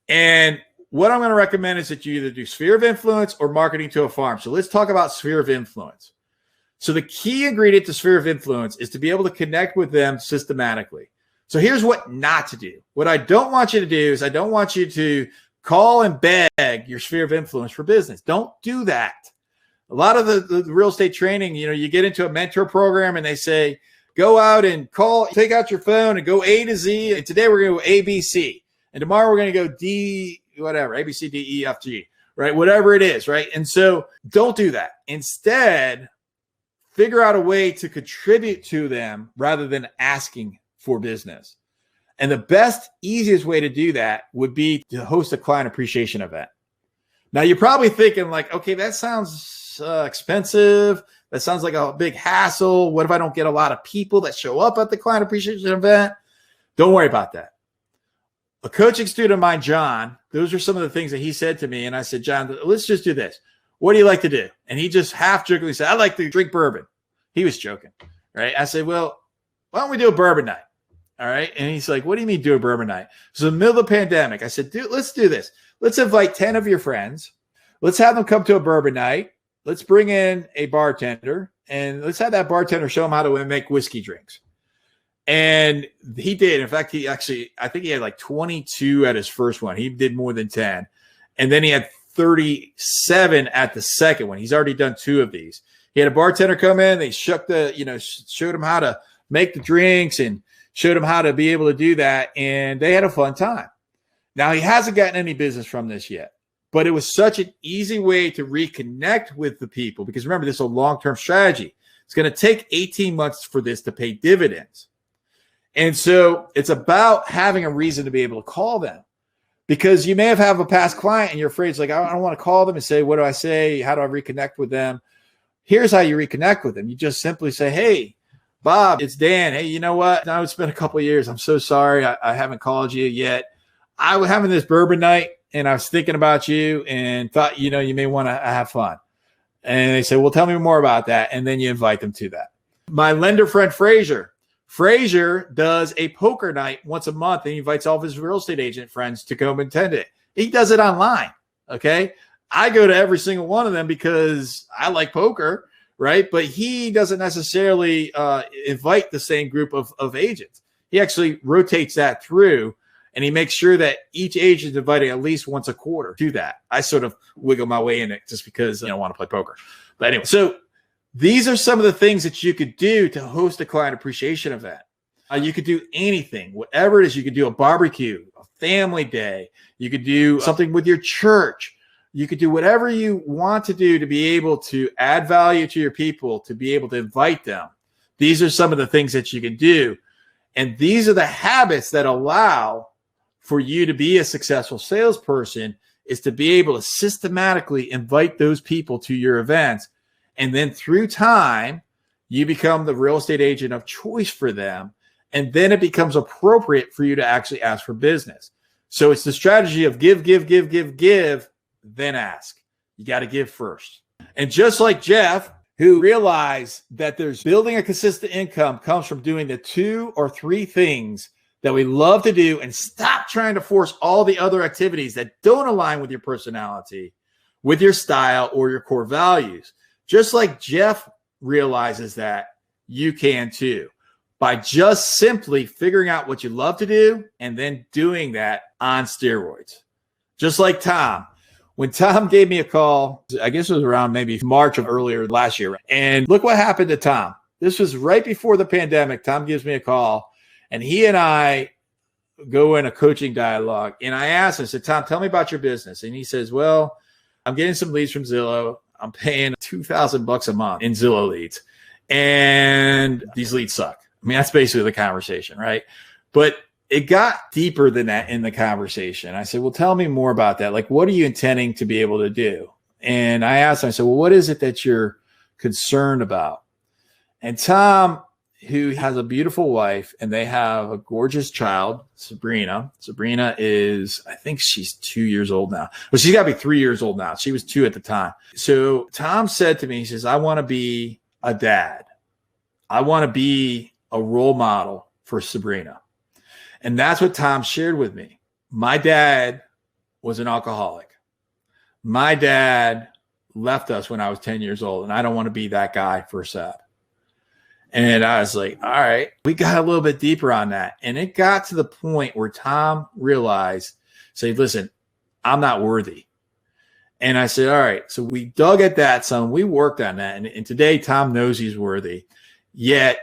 And what I'm going to recommend is that you either do sphere of influence or marketing to a farm. So let's talk about sphere of influence. So the key ingredient to sphere of influence is to be able to connect with them systematically. So here's what not to do. What I don't want you to do is I don't want you to call and beg your sphere of influence for business. Don't do that. A lot of the real estate training, you get into a mentor program and they say, go out and call, take out your phone and go A to Z. And today we're going to go A, B, C. And tomorrow we're going to go D, whatever, A, B, C, D, E, F, G, right? Whatever it is, right? And so don't do that. Instead, figure out a way to contribute to them rather than asking for business. And the best, easiest way to do that would be to host a client appreciation event. Now, you're probably thinking like, okay, that sounds expensive. That sounds like a big hassle. What if I don't get a lot of people that show up at the client appreciation event? Don't worry about that. A coaching student of mine, John, those are some of the things that he said to me. And I said, John, let's just do this. What do you like to do? And he just half jokingly said, I like to drink bourbon. He was joking, right? I said, well, why don't we do a bourbon night? All right. And he's like, what do you mean do a bourbon night? So in the middle of the pandemic, I said, dude, let's do this. Let's invite 10 of your friends. Let's have them come to a bourbon night. Let's bring in a bartender and let's have that bartender show them how to make whiskey drinks. And he did. In fact, I think he had like 22 at his first one. He did more than 10. And then he had 37 at the second one. He's already done 2 of these. He had a bartender come in. They showed him how to make the drinks and showed him how to be able to do that. And they had a fun time. Now, he hasn't gotten any business from this yet, but it was such an easy way to reconnect with the people, because remember, this is a long-term strategy. It's going to take 18 months for this to pay dividends. And so it's about having a reason to be able to call them, because you may have a past client and you're afraid, it's like, I don't want to call them and say, what do I say? How do I reconnect with them? Here's how you reconnect with them. You just simply say, hey, Bob, it's Dan. Hey, you know what? Now it's been a couple of years. I'm so sorry. I haven't called you yet. I was having this bourbon night and I was thinking about you and thought, you may want to have fun. And they say, well, tell me more about that. And then you invite them to that. My lender friend, Frazier does a poker night once a month, and he invites all of his real estate agent friends to come and attend it. He does it online. Okay. I go to every single one of them because I like poker, right? But he doesn't necessarily invite the same group of agents. He actually rotates that through, and he makes sure that each agent is invited at least once a quarter to that. I sort of wiggle my way in it just because I want to play poker. But anyway, so these are some of the things that you could do to host a client appreciation event. You could do anything, whatever it is. You could do a barbecue, a family day. You could do something with your church. You could do whatever you want to do to be able to add value to your people, to be able to invite them. These are some of the things that you can do. And these are the habits that allow for you to be a successful salesperson, is to be able to systematically invite those people to your events. And then through time, you become the real estate agent of choice for them. And then it becomes appropriate for you to actually ask for business. So it's the strategy of give, then ask. You got to give first. And just like Jeff, who realized that there's building a consistent income comes from doing the 2 or 3 things that we love to do, and stop trying to force all the other activities that don't align with your personality, with your style, or your core values. Just like Jeff realizes that, you can too, by just simply figuring out what you love to do and then doing that on steroids. Just like Tom. When Tom gave me a call, I guess it was around maybe March of earlier last year. And look what happened to Tom. This was right before the pandemic. Tom gives me a call, and he and I go in a coaching dialogue. And I asked him, I said, Tom, tell me about your business. And he says, well, I'm getting some leads from Zillow. I'm paying $2,000 a month in Zillow leads. And these leads suck. I mean, that's basically the conversation, right? But it got deeper than that in the conversation. I said, well, tell me more about that. Like, what are you intending to be able to do? And I asked him, I said, well, what is it that you're concerned about? And Tom, who has a beautiful wife, and they have a gorgeous child, Sabrina. Sabrina is, I think she's 2 years old now. Well, she's got to be 3 years old now. She was 2 at the time. So Tom said to me, he says, I want to be a dad. I want to be a role model for Sabrina. And that's what Tom shared with me. My dad was an alcoholic. My dad left us when I was 10 years old, and I don't want to be that guy for Sab. And I was like, all right, we got a little bit deeper on that. And it got to the point where Tom realized, say, listen, I'm not worthy. And I said, all right. So we dug at that some. We worked on that. And today, Tom knows he's worthy. Yet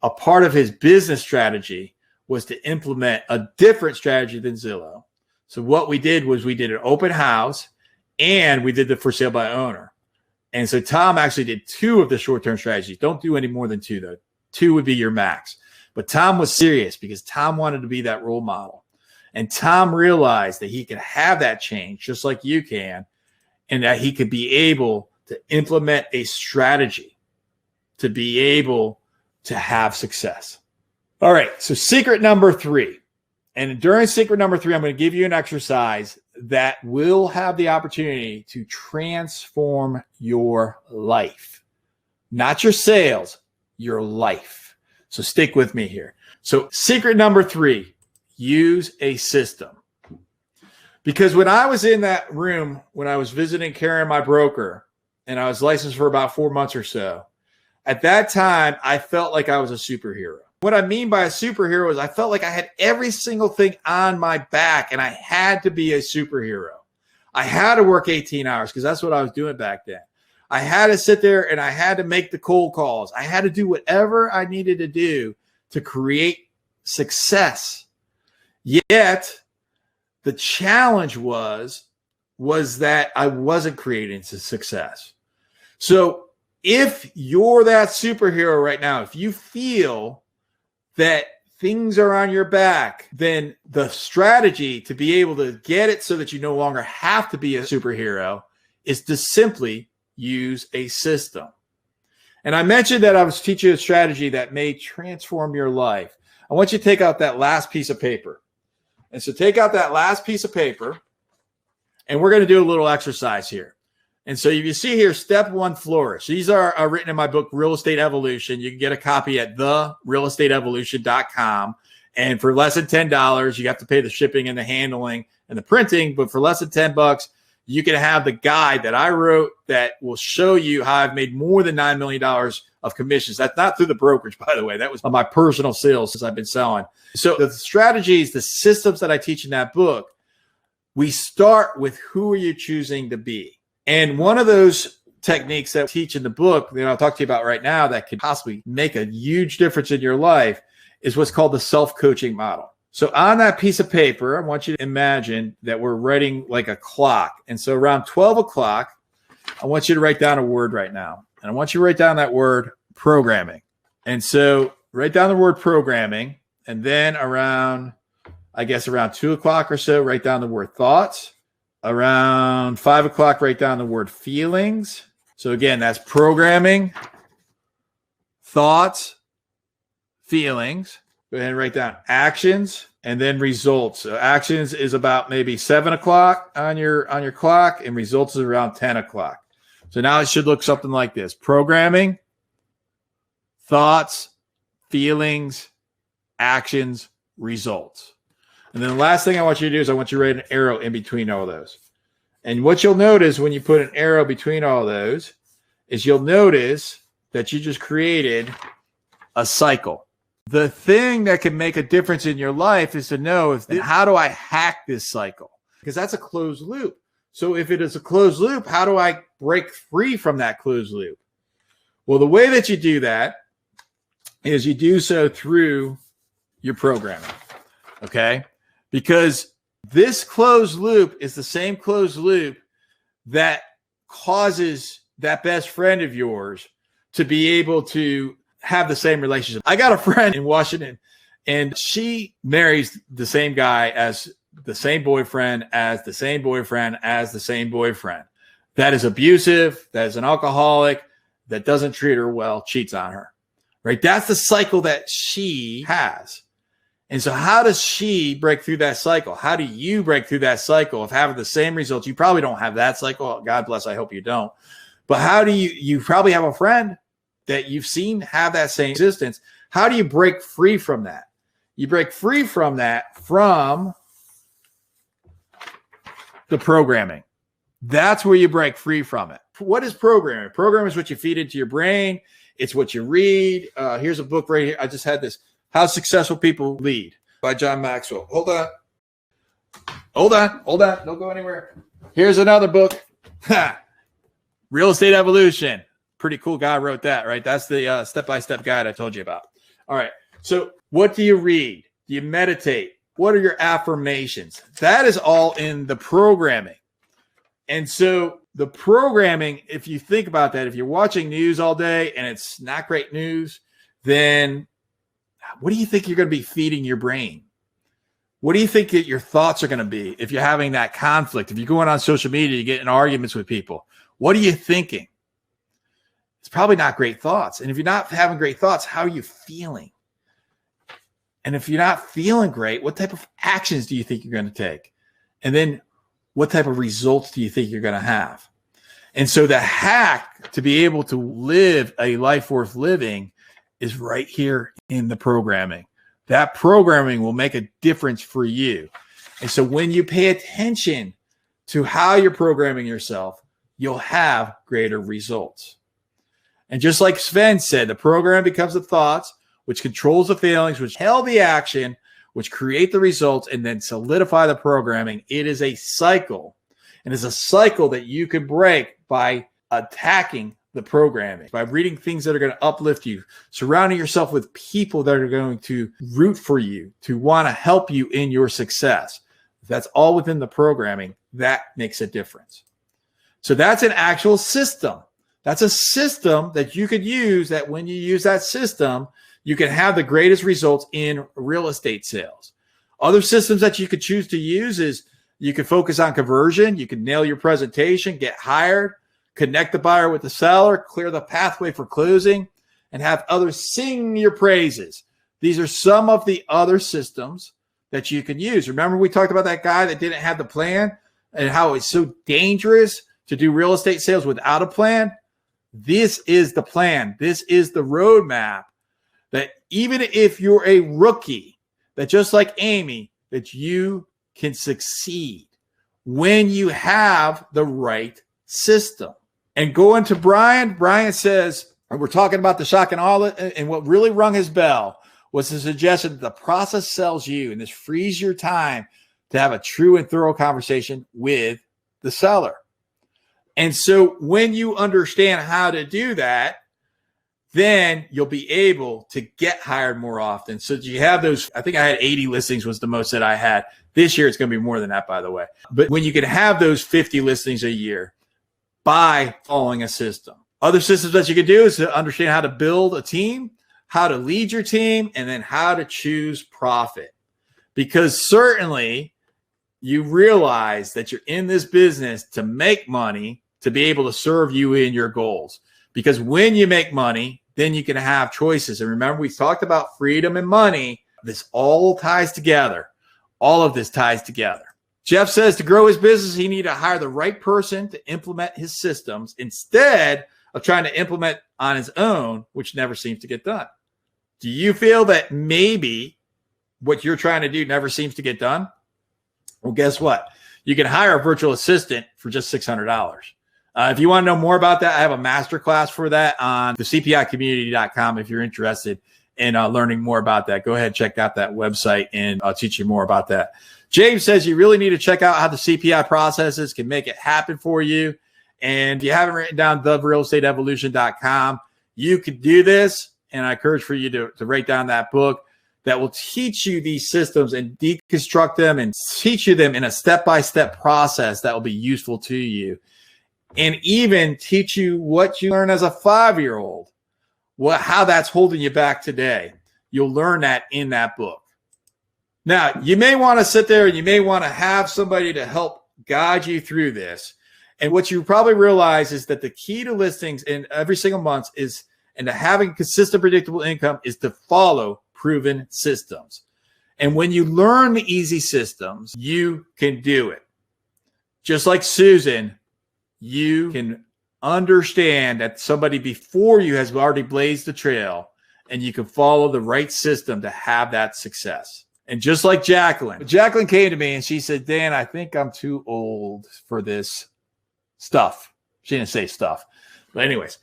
a part of his business strategy was to implement a different strategy than Zillow. So what we did was we did an open house, and we did the for sale by owner. And so Tom actually did 2 of the short-term strategies. Don't do any more than 2, though. 2 would be your max. But Tom was serious because Tom wanted to be that role model. And Tom realized that he could have that change just like you can, and that he could be able to implement a strategy to be able to have success. All right, so secret number 3. And during secret number 3, I'm going to give you an exercise that will have the opportunity to transform your life. Not your sales, your life. So stick with me here. So secret number 3, use a system. Because when I was in that room, when I was visiting Karen, my broker, and I was licensed for about 4 months or so, at that time, I felt like I was a superhero. What I mean by a superhero is I felt like I had every single thing on my back, and I had to be a superhero. I had to work 18 hours because that's what I was doing back then. I had to sit there and I had to make the cold calls. I had to do whatever I needed to do to create success. Yet the challenge was that I wasn't creating success. So if you're that superhero right now, if you feel that things are on your back, then the strategy to be able to get it so that you no longer have to be a superhero is to simply use a system. And I mentioned that I was teaching a strategy that may transform your life. I want you to take out that last piece of paper. And so take out that last piece of paper, and we're going to do a little exercise here. And so you see here, step one, flourish. These are written in my book, Real Estate Evolution. You can get a copy at therealestateevolution.com. And for less than $10, you have to pay the shipping and the handling and the printing. But for less than $10, you can have the guide that I wrote that will show you how I've made more than $9 million of commissions. That's not through the brokerage, by the way. That was my personal sales since I've been selling. So the strategies, the systems that I teach in that book, we start with who are you choosing to be? And one of those techniques that I teach in the book, I'll talk to you about right now that could possibly make a huge difference in your life is what's called the self-coaching model. So on that piece of paper, I want you to imagine that we're writing like a clock. And so around 12 o'clock, I want you to write down a word right now. And I want you to write down that word programming. And so write down the word programming. And then around 2 o'clock or so, write down the word thoughts. Around 5 o'clock, write down the word feelings. So again, that's programming, thoughts, feelings. Go ahead and write down actions and then results. So actions is about maybe 7 o'clock on your clock, and results is around 10 o'clock. So now it should look something like this: programming, thoughts, feelings, actions, results. And then the last thing I want you to do is I want you to write an arrow in between all those. And what you'll notice when you put an arrow between all those is you'll notice that you just created a cycle. The thing that can make a difference in your life is to know how do I hack this cycle? Because that's a closed loop. So if it is a closed loop, how do I break free from that closed loop? Well, the way that you do that is you do so through your programming, okay? Because this closed loop is the same closed loop that causes that best friend of yours to be able to have the same relationship. I got a friend in Washington, and she marries the same guy as the same boyfriend, as the same boyfriend, as the same boyfriend. That is abusive, that is an alcoholic, that doesn't treat her well, cheats on her, right? That's the cycle that she has. And so how does she break through that cycle? How do you break through that cycle of having the same results? You probably don't have that cycle. God bless, I hope you don't. But how do you probably have a friend that you've seen have that same existence. How do you break free from that? You break free from that from the programming. That's where you break free from it. What is programming? Programming is what you feed into your brain. It's what you read. Here's a book right here. I just had this, How Successful People Lead by John Maxwell. Hold on. Don't go anywhere. Here's another book. Real Estate Evolution. Pretty cool guy wrote that, right? That's the step-by-step guide I told you about. All right. So what do you read? Do you meditate? What are your affirmations? That is all in the programming. And so the programming, if you think about that, if you're watching news all day and it's not great news, then what do you think you're going to be feeding your brain? What do you think that your thoughts are going to be if you're having that conflict? If you're going on social media, you get in arguments with people, what are you thinking? It's probably not great thoughts. And if you're not having great thoughts, how are you feeling? And if you're not feeling great, what type of actions do you think you're going to take? And then what type of results do you think you're going to have? And so the hack to be able to live a life worth living is right here in the programming. That programming will make a difference for you. And so when you pay attention to how you're programming yourself, you'll have greater results. And just like Sven said, the program becomes the thoughts, which controls the feelings, which held the action, which create the results, and then solidify the programming. It is a cycle. And it's a cycle that you can break by attacking the programming, by reading things that are going to uplift you, surrounding yourself with people that are going to root for you, to want to help you in your success. If that's all within the programming, that makes a difference. So that's an actual system. That's a system that you could use, that when you use that system, you can have the greatest results in real estate sales. Other systems that you could choose to use is you could focus on conversion. You can nail your presentation, get hired, connect the buyer with the seller, clear the pathway for closing, and have others sing your praises. These are some of the other systems that you can use. Remember, we talked about that guy that didn't have the plan and how it's so dangerous to do real estate sales without a plan? This is the plan. This is the roadmap that even if you're a rookie, that just like Amy, that you can succeed when you have the right system. And going to Brian says, and we're talking about the shock and awe, and what really rung his bell was the suggestion that the process sells you, and this frees your time to have a true and thorough conversation with the seller. And so when you understand how to do that, then you'll be able to get hired more often. So you have those, I think I had 80 listings was the most that I had. This year, it's going to be more than that, by the way. But when you can have those 50 listings a year by following a system. Other systems that you can do is to understand how to build a team, how to lead your team, and then how to choose profit. Because certainly you realize that you're in this business to make money, to be able to serve you in your goals. Because when you make money, then you can have choices. And remember, we talked about freedom and money. This all ties together. All of this ties together. Jeff says to grow his business, he needed to hire the right person to implement his systems instead of trying to implement on his own, which never seems to get done. Do you feel that maybe what you're trying to do never seems to get done? Well, guess what? You can hire a virtual assistant for just $600. If you want to know more about that, I have a masterclass for that on the CPIcommunity.com. If you're interested in learning more about that, go ahead and check out that website and I'll teach you more about that. James says you really need to check out how the CPI processes can make it happen for you. And if you haven't written down therealestateevolution.com, you could do this. And I encourage for you to write down that book that will teach you these systems and deconstruct them and teach you them in a step-by-step process that will be useful to you. And even teach you what you learn as a 5-year-old, how that's holding you back today. You'll learn that in that book. Now, you may want to sit there and you may want to have somebody to help guide you through this. And what you probably realize is that the key to listings in every single month is, and to having consistent, predictable income, is to follow proven systems. And when you learn the easy systems, you can do it. Just like Susan, you can understand that somebody before you has already blazed the trail, and you can follow the right system to have that success. And just like Jacqueline came to me and she said, Dan, I think I'm too old for this stuff. She didn't say stuff, but anyways.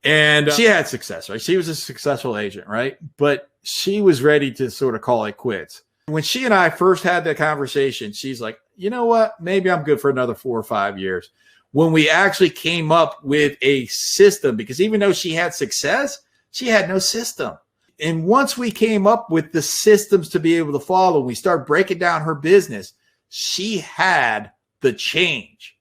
And she had success, right? She was a successful agent, right? But she was ready to sort of call it quits. When she and I first had that conversation, she's like, you know what? Maybe I'm good for another 4 or 5 years. When we actually came up with a system, because even though she had success, she had no system. And once we came up with the systems to be able to follow, we started breaking down her business, she had the change.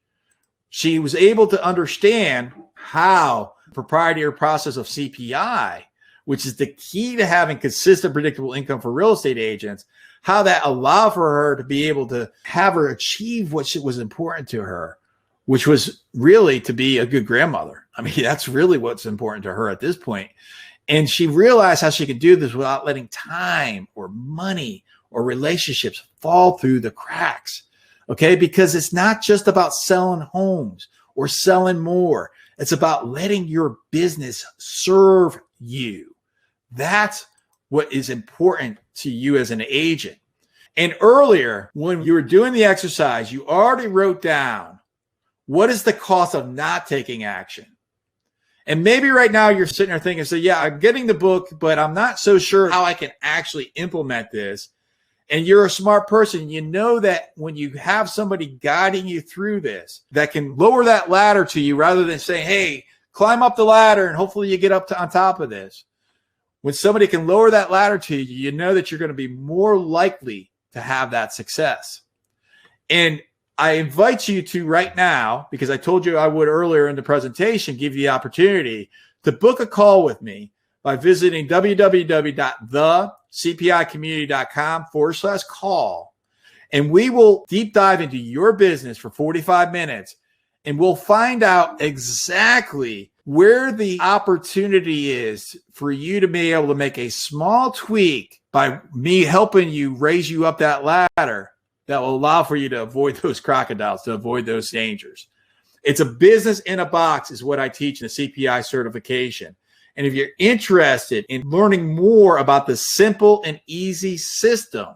She was able to understand how the proprietary process of CPI, which is the key to having consistent, predictable income for real estate agents, how that allowed for her to be able to have her achieve what was important to her, which was really to be a good grandmother. I mean, that's really what's important to her at this point. And she realized how she could do this without letting time or money or relationships fall through the cracks. Okay, because it's not just about selling homes or selling more. It's about letting your business serve you. That's what is important to you as an agent. And earlier, when you were doing the exercise, you already wrote down, what is the cost of not taking action? And maybe right now you're sitting there thinking, so yeah, I'm getting the book, but I'm not so sure how I can actually implement this. And you're a smart person. You know that when you have somebody guiding you through this, that can lower that ladder to you rather than saying, hey, climb up the ladder and hopefully you get up on top of this. When somebody can lower that ladder to you, you know that you're going to be more likely to have that success. And I invite you to right now, because I told you I would earlier in the presentation, give you the opportunity to book a call with me by visiting www.thecpicommunity.com/call. And we will deep dive into your business for 45 minutes. And we'll find out exactly where the opportunity is for you to be able to make a small tweak by me helping you raise you up that ladder that will allow for you to avoid those crocodiles, to avoid those dangers. It's a business in a box is what I teach in the CPI certification. And if you're interested in learning more about the simple and easy system,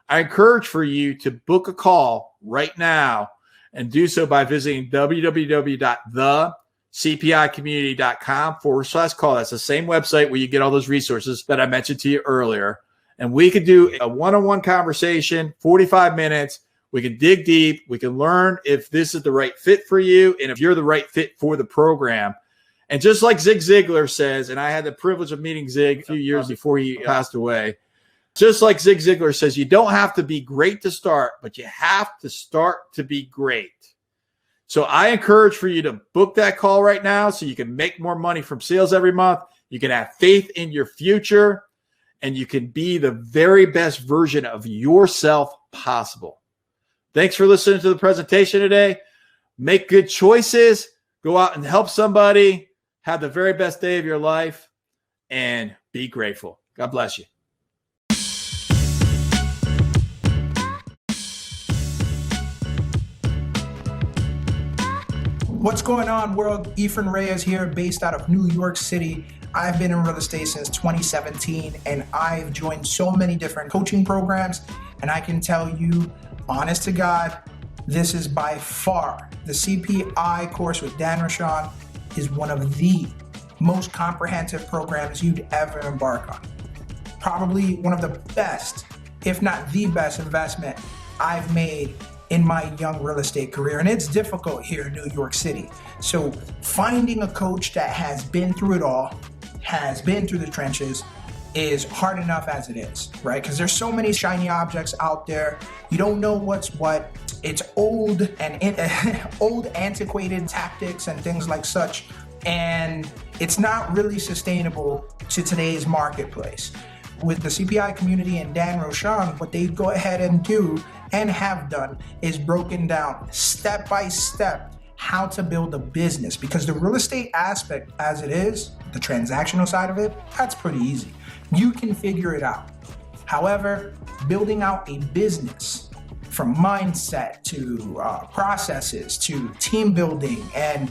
I encourage for you to book a call right now and do so by visiting www.thecpicommunity.com/call. That's the same website where you get all those resources that I mentioned to you earlier. And we could do a one-on-one conversation, 45 minutes. We can dig deep. We can learn if this is the right fit for you and if you're the right fit for the program. And just like Zig Ziglar says, and I had the privilege of meeting Zig a few years before he passed away, just like Zig Ziglar says, you don't have to be great to start, but you have to start to be great. So I encourage for you to book that call right now so you can make more money from sales every month. You can have faith in your future, and you can be the very best version of yourself possible. Thanks for listening to the presentation today. Make good choices. Go out and help somebody. Have the very best day of your life, and be grateful. God bless you. What's going on, world? Efren Reyes here, based out of New York City. I've been in real estate since 2017, and I've joined so many different coaching programs, and I can tell you, honest to God, this is by far the CPI course with Dan Rochon is one of the most comprehensive programs you'd ever embark on. Probably one of the best, if not the best investment I've made in my young real estate career. And it's difficult here in New York City. So finding a coach that has been through it all, has been through the trenches, is hard enough as it is, right? Because there's so many shiny objects out there. You don't know what's what. It's old and old antiquated tactics and things like such. And it's not really sustainable to today's marketplace. With the CPI community and Dan Rochon, what they go ahead and do and have done is broken down step by step how to build a business, because the real estate aspect as it is, the transactional side of it, that's pretty easy. You can figure it out. However, building out a business from mindset to processes to team building and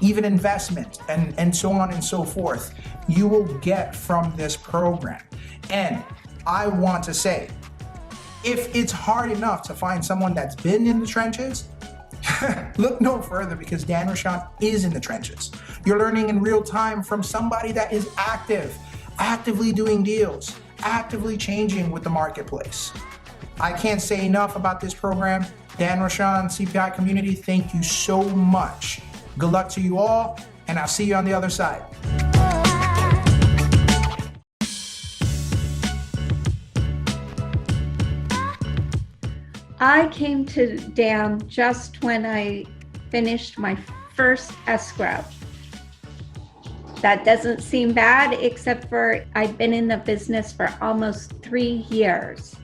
even investment and so on and so forth, you will get from this program. And I want to say, if it's hard enough to find someone that's been in the trenches, look no further, because Dan Rochon is in the trenches. You're learning in real time from somebody that is actively doing deals, actively changing with the marketplace. I can't say enough about this program. Dan Rochon, CPI community, thank you so much. Good luck to you all, and I'll see you on the other side. I came to Dan just when I finished my first escrow. That doesn't seem bad, except for I've been in the business for almost 3 years.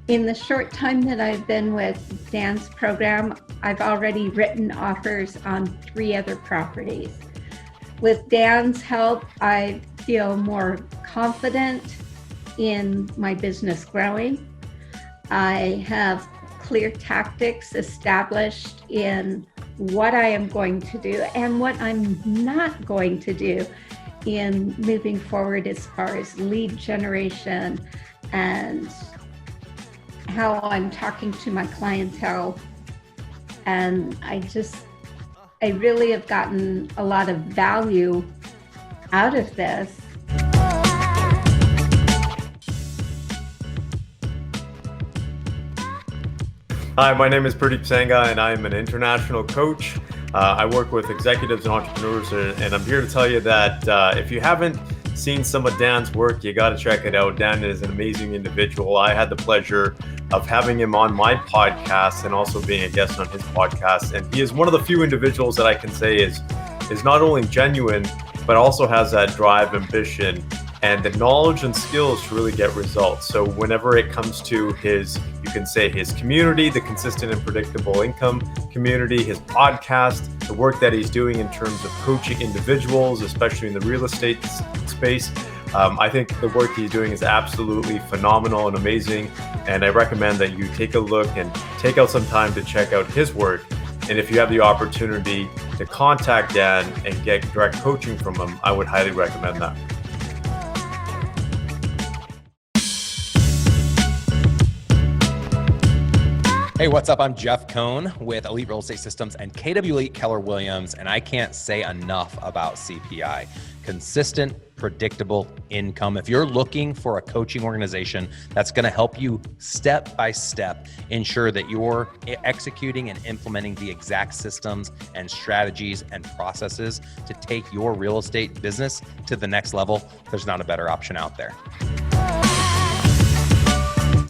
In the short time that I've been with Dan's program, I've already written offers on 3 other properties. With Dan's help, I feel more confident in my business growing. I have clear tactics established in what I am going to do and what I'm not going to do in moving forward as far as lead generation and how I'm talking to my clientele. And I really have gotten a lot of value out of this. Hi, my name is Pradeep Sangha, and I am an international coach. I work with executives and entrepreneurs, and I'm here to tell you that if you haven't seen some of Dan's work, you got to check it out. Dan is an amazing individual. I had the pleasure of having him on my podcast and also being a guest on his podcast. And he is one of the few individuals that I can say is not only genuine, but also has that drive, ambition, and the knowledge and skills to really get results. So whenever it comes to his community, the consistent and predictable income community, his podcast, the work that he's doing in terms of coaching individuals, especially in the real estate space, I think the work he's doing is absolutely phenomenal and amazing. And I recommend that you take a look and take out some time to check out his work. And if you have the opportunity to contact Dan and get direct coaching from him, I would highly recommend that. Hey, what's up? I'm Jeff Cohn with Elite Real Estate Systems and KW Elite Keller Williams, and I can't say enough about CPI. Consistent, predictable income. If you're looking for a coaching organization that's going to help you step by step ensure that you're executing and implementing the exact systems and strategies and processes to take your real estate business to the next level, there's not a better option out there.